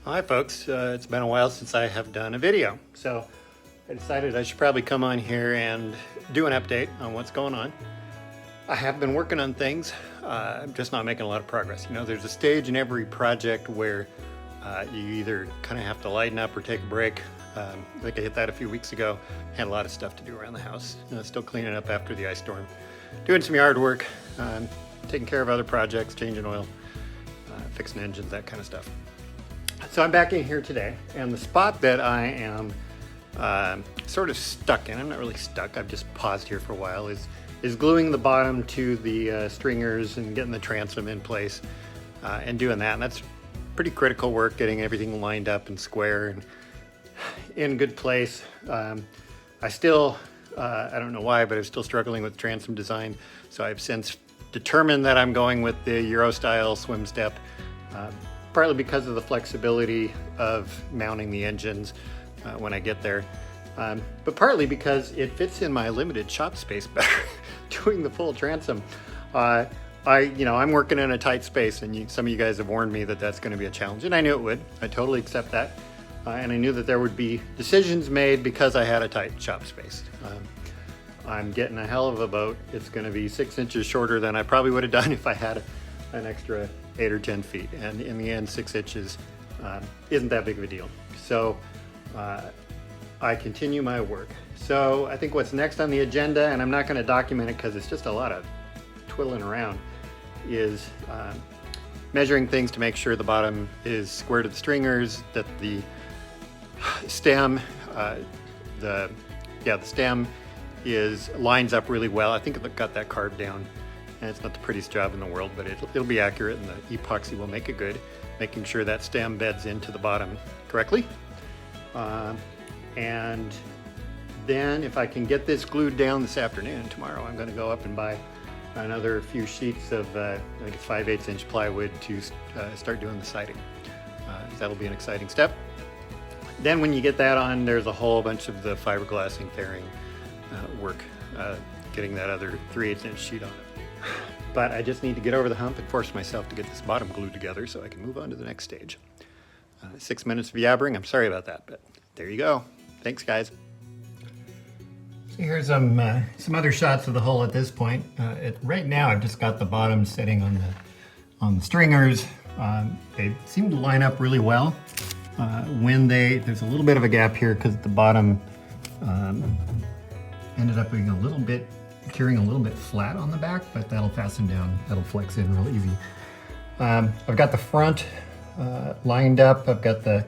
Hi folks, it's been a while since I have done a video, so I decided I should probably come on here and do an update on what's going on. I have been working on things, I'm just not making a lot of progress. You know, there's a stage in every project where you either kind of have to lighten up or take a break. I think I hit that a few weeks ago. Had a lot of stuff to do around the house. Still cleaning up after the ice storm, doing some yard work, taking care of other projects, changing oil, fixing engines, that kind of stuff. So I'm back in here today, and the spot that I am sort of stuck in, I'm not really stuck, I've just paused here for a while, is gluing the bottom to the stringers and getting the transom in place and doing that. And that's pretty critical work, getting everything lined up and square and in good place. I still, I don't know why, but I'm still struggling with transom design. So I've since determined that I'm going with the Euro style swim step. Partly because of the flexibility of mounting the engines when I get there, but partly because it fits in my limited shop space better. Doing the full transom, I'm working in a tight space, and some of you guys have warned me that that's going to be a challenge, and I knew it would. I totally accept that, and I knew that there would be decisions made because I had a tight shop space. I'm getting a hell of a boat. It's going to be 6 inches shorter than I probably would have done if I had an extra 8 or 10 feet, and in the end 6 inches isn't that big of a deal. So I continue my work. So I think what's next on the agenda, and I'm not going to document it because it's just a lot of twiddling around, is measuring things to make sure the bottom is square to the stringers, that the stem the stem lines up really well. I think I've got that carved down, and it's not the prettiest job in the world, but it'll be accurate, and the epoxy will make it good, making sure that stem beds into the bottom correctly. And then if I can get this glued down this afternoon, tomorrow I'm going to go up and buy another few sheets of I think it's 5/8 inch plywood to start doing the siding. That'll be an exciting step. Then when you get that on, there's a whole bunch of the fiberglass and fairing work, getting that other 3/8 inch sheet on it. But I just need to get over the hump and force myself to get this bottom glued together so I can move on to the next stage. 6 minutes of yabbering, I'm sorry about that, but there you go. Thanks, guys. So here's some other shots of the hull at this point. Right now I've just got the bottom sitting on the stringers. They seem to line up really well. There's a little bit of a gap here because the bottom ended up being curing a little bit flat on the back, but that'll fasten down, that'll flex in real easy. I've got the front lined up, I've got the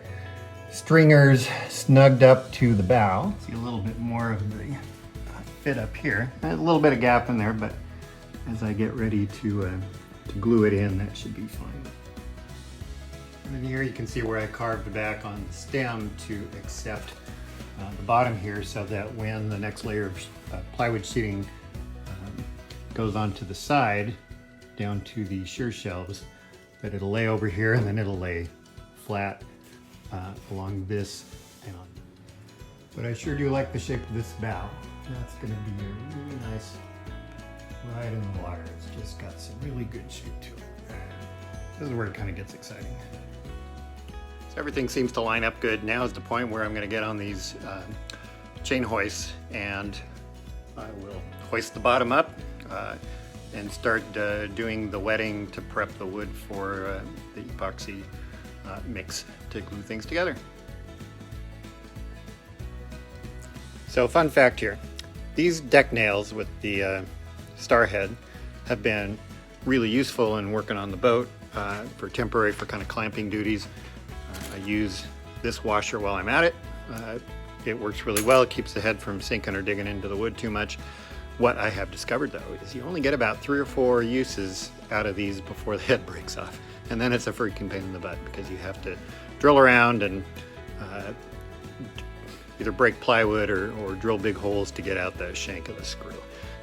stringers snugged up to the bow. See a little bit more of the fit up here. A little bit of gap in there, but as I get ready to glue it in, that should be fine. And then here you can see where I carved back on the stem to accept the bottom here, so that when the next layer of plywood sheeting goes onto the side down to the shear shelves, that it'll lay over here and then it'll lay flat along this and on. But I sure do like the shape of this bow. That's going to be a really nice right in the water. It's just got some really good shape to it. This is where it kind of gets exciting. So everything seems to line up good. Now is the point where I'm going to get on these chain hoists, and I will hoist the bottom up and start doing the wetting to prep the wood for the epoxy mix to glue things together. So fun fact here, these deck nails with the star head have been really useful in working on the boat for kind of clamping duties. I use this washer while I'm at it. It works really well. It keeps the head from sinking or digging into the wood too much. What I have discovered though is you only get about 3 or 4 uses out of these before the head breaks off. And then it's a freaking pain in the butt because you have to drill around and either break plywood or drill big holes to get out the shank of the screw.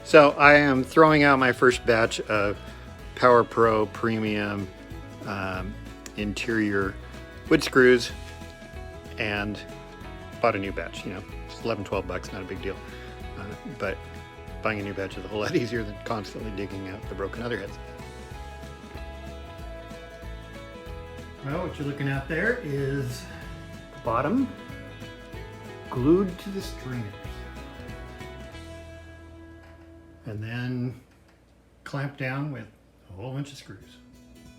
So I am throwing out my first batch of Power Pro Premium interior wood screws and bought a new batch. It's 11-12 bucks, not a big deal, but buying a new batch is a whole lot easier than constantly digging out the broken other heads. Well, what you're looking at there is the bottom glued to the stringers. And then clamped down with a whole bunch of screws.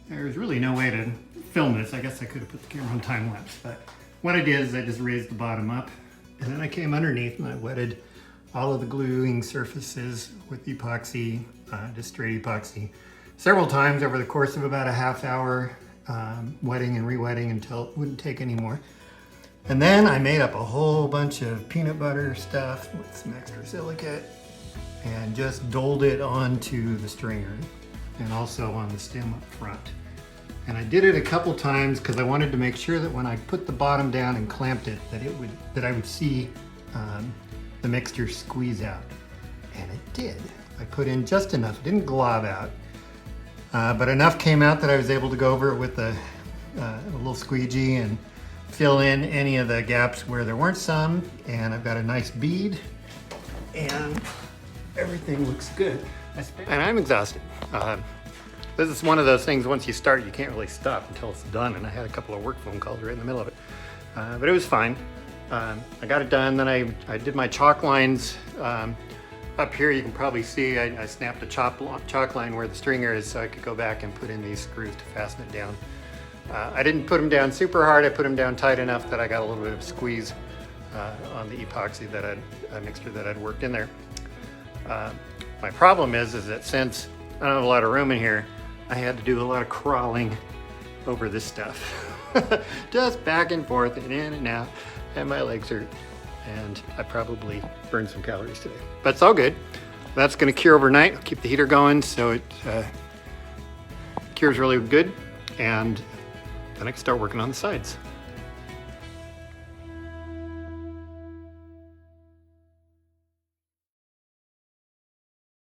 There's really no way to film this. I guess I could have put the camera on time lapse, but what I did is I just raised the bottom up and then I came underneath and I wetted all of the gluing surfaces with epoxy, just straight epoxy, several times over the course of about a half hour, wetting and re-wetting until it wouldn't take anymore. And then I made up a whole bunch of peanut butter stuff with some extra silicate and just doled it onto the stringer and also on the stem up front. And I did it a couple times because I wanted to make sure that when I put the bottom down and clamped it, that I would see the mixture squeeze out. And it did. I put in just enough. It didn't glob out, but enough came out that I was able to go over it with a little squeegee and fill in any of the gaps where there weren't some. And I've got a nice bead and everything looks good. And I'm exhausted. This is one of those things, once you start, you can't really stop until it's done. And I had a couple of work phone calls right in the middle of it. But it was fine. I got it done. Then I did my chalk lines. Up here you can probably see I snapped a chalk line where the stringer is so I could go back and put in these screws to fasten it down. I didn't put them down super hard. I put them down tight enough that I got a little bit of squeeze on the epoxy mixture that I'd worked in there. My problem is that since I don't have a lot of room in here, I had to do a lot of crawling over this stuff. Just back and forth and in and out, and my legs hurt. And I probably burned some calories today. But it's all good. That's gonna cure overnight. I'll keep the heater going so it cures really good. And then I can start working on the sides.